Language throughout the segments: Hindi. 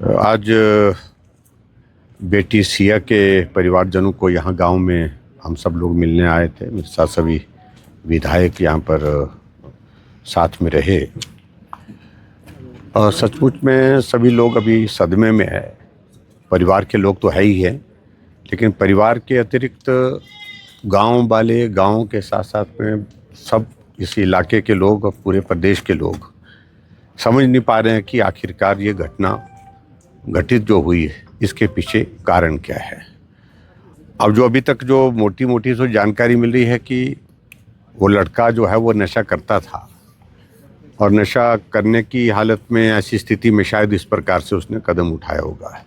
आज बेटी सिया के परिवारजनों को यहाँ गांव में हम सब लोग मिलने आए थे। मेरे साथ सभी विधायक यहाँ पर साथ में रहे और सचमुच में सभी लोग अभी सदमे में है। परिवार के लोग तो है ही है, लेकिन परिवार के अतिरिक्त गांव वाले, गांव के साथ साथ में सब इस इलाके के लोग और पूरे प्रदेश के लोग समझ नहीं पा रहे हैं कि आखिरकार ये घटना घटित जो हुई है इसके पीछे कारण क्या है। अब जो अभी तक जो मोटी मोटी तो जानकारी मिल रही है कि वो लड़का जो है वो नशा करता था और नशा करने की हालत में ऐसी स्थिति में शायद इस प्रकार से उसने कदम उठाया होगा।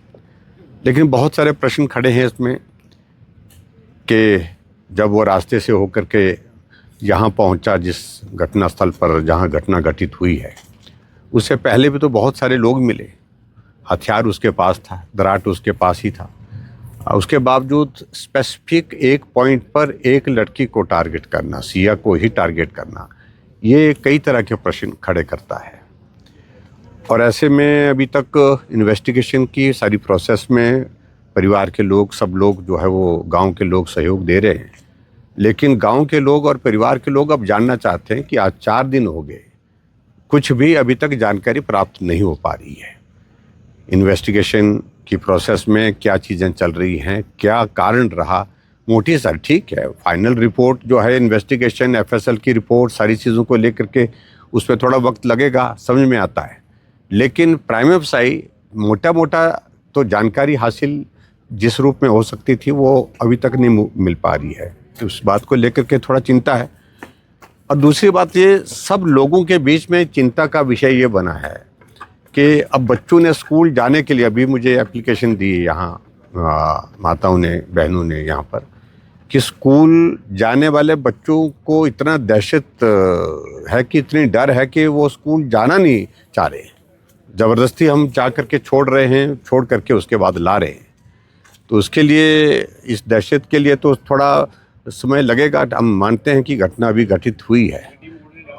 लेकिन बहुत सारे प्रश्न खड़े हैं इसमें कि जब वो रास्ते से होकर के यहाँ पहुँचा जिस घटना स्थल पर जहाँ घटना घटित हुई है, उससे पहले भी तो बहुत सारे लोग मिले। हथियार उसके पास था, दराट उसके पास ही था। उसके बावजूद स्पेसिफिक एक पॉइंट पर एक लड़की को टारगेट करना, सिया को ही टारगेट करना, ये कई तरह के प्रश्न खड़े करता है। और ऐसे में अभी तक इन्वेस्टिगेशन की सारी प्रोसेस में परिवार के लोग, सब लोग जो है वो गांव के लोग सहयोग दे रहे हैं। लेकिन गांव के लोग और परिवार के लोग अब जानना चाहते हैं कि आज 4 दिन हो गए, कुछ भी अभी तक जानकारी प्राप्त नहीं हो पा रही है। इन्वेस्टिगेशन की प्रोसेस में क्या चीज़ें चल रही हैं, क्या कारण रहा, मोटी सर ठीक है, फाइनल रिपोर्ट जो है इन्वेस्टिगेशन, एफएसएल की रिपोर्ट, सारी चीज़ों को लेकर के उस पर थोड़ा वक्त लगेगा, समझ में आता है। लेकिन प्राइम फाई मोटा मोटा तो जानकारी हासिल जिस रूप में हो सकती थी वो अभी तक नहीं मिल पा रही है। तो उस बात को लेकर के थोड़ा चिंता है। और दूसरी बात, ये सब लोगों के बीच में चिंता का विषय ये बना है कि अब बच्चों ने स्कूल जाने के लिए, अभी मुझे एप्लीकेशन दी यहाँ माताओं ने, बहनों ने यहाँ पर, कि स्कूल जाने वाले बच्चों को इतना दहशत है कि इतनी डर है कि वो स्कूल जाना नहीं चाह रहे। ज़बरदस्ती हम जा करके छोड़ रहे हैं, छोड़ करके उसके बाद ला रहे हैं। तो उसके लिए, इस दहशत के लिए तो थोड़ा समय लगेगा। हम मानते हैं कि घटना अभी घटित हुई है।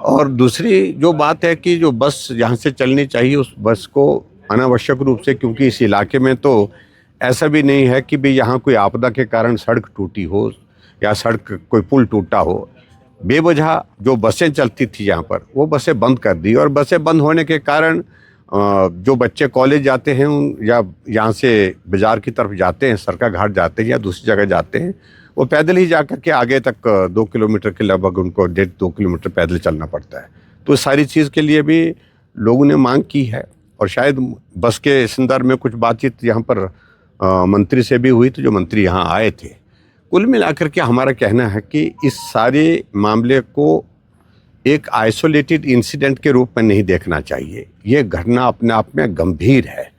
और दूसरी जो बात है कि जो बस यहाँ से चलनी चाहिए, उस बस को अनावश्यक रूप से, क्योंकि इस इलाके में तो ऐसा भी नहीं है कि भाई यहाँ कोई आपदा के कारण सड़क टूटी हो या सड़क कोई पुल टूटा हो। बेवजह जो बसें चलती थी यहाँ पर, वो बसें बंद कर दी। और बसें बंद होने के कारण जो बच्चे कॉलेज जाते हैं या यहाँ से बाज़ार की तरफ जाते हैं, सरका घाट जाते हैं या दूसरी जगह जाते हैं, वो पैदल ही जा कर के आगे तक 2 किलोमीटर के लगभग उनको 1.5-2 किलोमीटर पैदल चलना पड़ता है। तो सारी चीज़ के लिए भी लोगों ने मांग की है। और शायद बस के संदर्भ में कुछ बातचीत यहाँ पर मंत्री से भी हुई, तो जो मंत्री यहाँ आए थे। कुल मिलाकर के हमारा कहना है कि इस सारे मामले को एक आइसोलेटेड इंसिडेंट के रूप में नहीं देखना चाहिए। ये घटना अपने आप में गंभीर है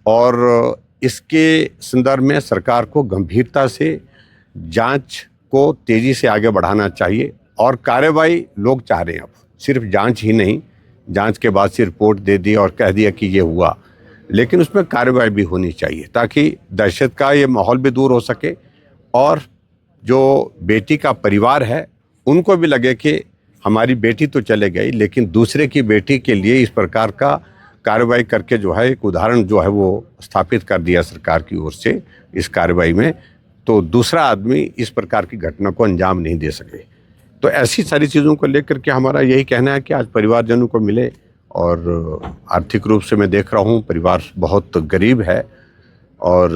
और इसके संदर्भ में सरकार को गंभीरता से जांच को तेज़ी से आगे बढ़ाना चाहिए। और कार्रवाई लोग चाह रहे हैं, अब सिर्फ जांच ही नहीं, जांच के बाद से रिपोर्ट दे दी और कह दिया कि ये हुआ, लेकिन उसमें कार्रवाई भी होनी चाहिए ताकि दहशत का ये माहौल भी दूर हो सके और जो बेटी का परिवार है उनको भी लगे कि हमारी बेटी तो चले गई, लेकिन दूसरे की बेटी के लिए इस प्रकार का कार्रवाई करके जो है एक उदाहरण जो है वो स्थापित कर दिया सरकार की ओर से इस कार्रवाई में, तो दूसरा आदमी इस प्रकार की घटना को अंजाम नहीं दे सके। तो ऐसी सारी चीज़ों को लेकर के हमारा यही कहना है कि आज परिवारजनों को मिले। और आर्थिक रूप से मैं देख रहा हूँ परिवार बहुत गरीब है और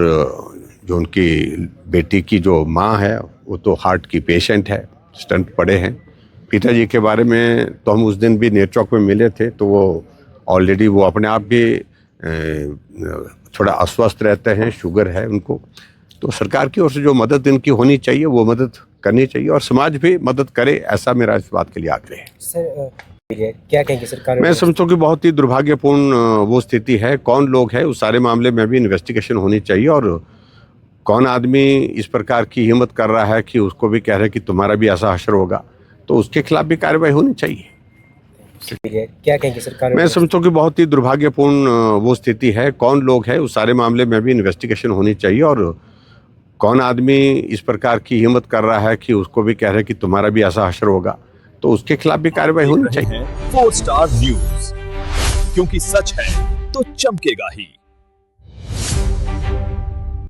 जो उनकी बेटी की जो माँ है वो तो हार्ट की पेशेंट है, स्टंट पड़े हैं। पिताजी के बारे में तो हम उस दिन भी नेर चौक में मिले थे, तो वो ऑलरेडी वो अपने आप भी थोड़ा अस्वस्थ रहते हैं, शुगर है उनको। तो सरकार की ओर से जो मदद इनकी होनी चाहिए वो मदद करनी चाहिए और समाज भी मदद करे, ऐसा मेरा इस बात के लिए आग्रह है। सर क्या कहेंगे सरकार? मैं समझता हूँ कि बहुत ही दुर्भाग्यपूर्ण वो स्थिति है। कौन लोग है, उस सारे मामले में भी इन्वेस्टिगेशन होनी चाहिए। और कौन आदमी इस प्रकार की हिम्मत कर रहा है कि उसको भी कह रहे हैं कि तुम्हारा भी ऐसा हश्र होगा, तो उसके खिलाफ भी कार्रवाई होनी चाहिए। क्या कहेंगे सरकार? मैं समझता हूँ कि बहुत ही दुर्भाग्यपूर्ण वो स्थिति है। कौन लोग है, उस सारे मामले में भी इन्वेस्टिगेशन होनी चाहिए। और कौन आदमी इस प्रकार की हिम्मत कर रहा है कि उसको भी कह रहे हैं कि तुम्हारा भी ऐसा हश्र होगा, तो उसके खिलाफ भी कार्रवाई होनी चाहिए। 4 स्टार न्यूज, क्योंकि सच है तो चमकेगा ही।